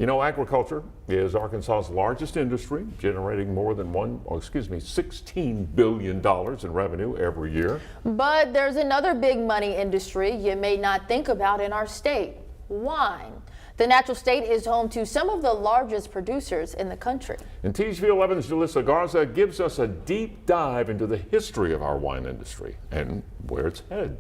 You know, agriculture is Arkansas's largest industry, generating more than $16 billion in revenue every year. But there's another big money industry you may not think about in our state: wine. The natural state is home to some of the largest producers in the country. And THV 11's Julissa Garza gives us a deep dive into the history of our wine industry and where it's headed.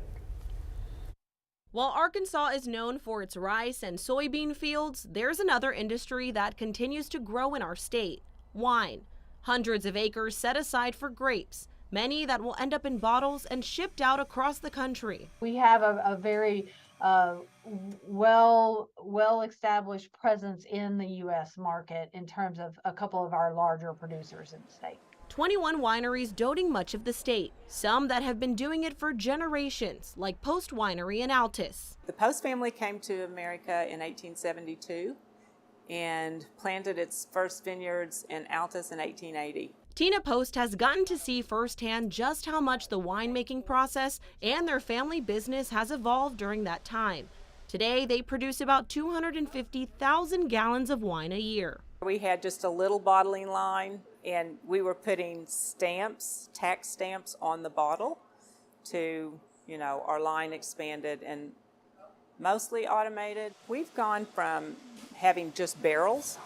While Arkansas is known for its rice and soybean fields, there's another industry that continues to grow in our state: wine. Hundreds of acres set aside for grapes, many that will end up in bottles and shipped out across the country. We have a very well-established presence in the U.S. market in terms of a couple of our larger producers in the state. 21 wineries dotting much of the state, some that have been doing it for generations, like Post Winery in Altus. The Post family came to America in 1872 and planted its first vineyards in Altus in 1880. Tina Post has gotten to see firsthand just how much the winemaking process and their family business has evolved during that time. Today, they produce about 250,000 gallons of wine a year. We had just a little bottling line, and we were putting stamps, tax stamps on the bottle to, our line expanded and mostly automated. We've gone from having just barrels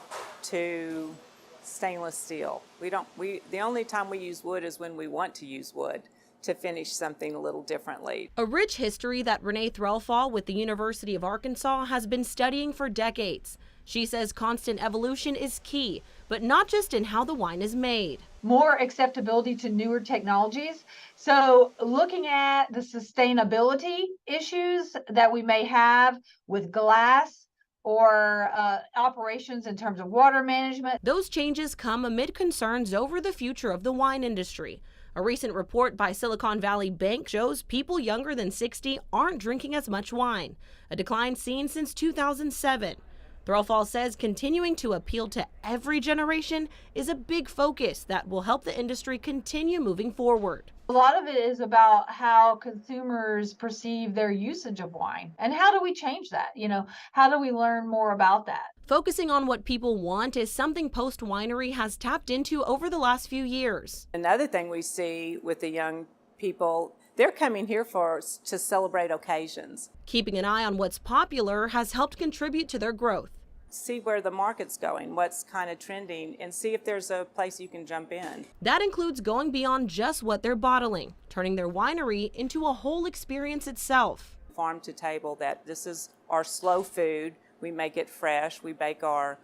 to stainless steel. The only time we use wood is when we want to use wood to finish something a little differently. A rich history that Renee Threlfall with the University of Arkansas has been studying for decades. She says constant evolution is key, but not just in how the wine is made. More acceptability to newer technologies. So looking at the sustainability issues that we may have with glass or operations in terms of water management. Those changes come amid concerns over the future of the wine industry. A recent report by Silicon Valley Bank shows people younger than 60 aren't drinking as much wine, a decline seen since 2007. Threlfall says continuing to appeal to every generation is a big focus that will help the industry continue moving forward. A lot of it is about how consumers perceive their usage of wine. And how do we change that? How do we learn more about that? Focusing on what people want is something Post Winery has tapped into over the last few years. Another thing we see with the young people, they're coming here to celebrate occasions. Keeping an eye on what's popular has helped contribute to their growth. See where the market's going, what's kind of trending, and see if there's a place you can jump in. That includes going beyond just what they're bottling, turning their winery into a whole experience itself. Farm to table, that this is our slow food. We make it fresh. We bake our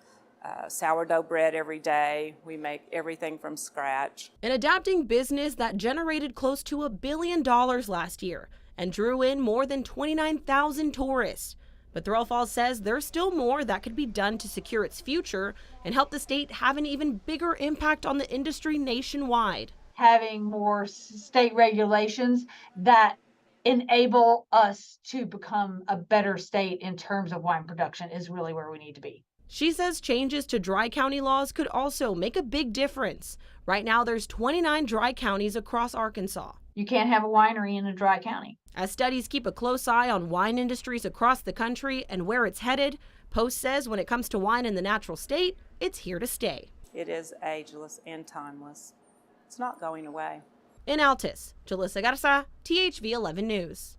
sourdough bread every day. We make everything from scratch. An adapting business that generated close to $1 billion last year and drew in more than 29,000 tourists. But Threlfall says there's still more that could be done to secure its future and help the state have an even bigger impact on the industry nationwide. Having more state regulations that enable us to become a better state in terms of wine production is really where we need to be. She says changes to dry county laws could also make a big difference. Right now, there's 29 dry counties across Arkansas. You can't have a winery in a dry county. As studies keep a close eye on wine industries across the country and where it's headed, Post says when it comes to wine in the natural state, it's here to stay. It is ageless and timeless. It's not going away. In Altus, Julissa Garza, THV 11 News.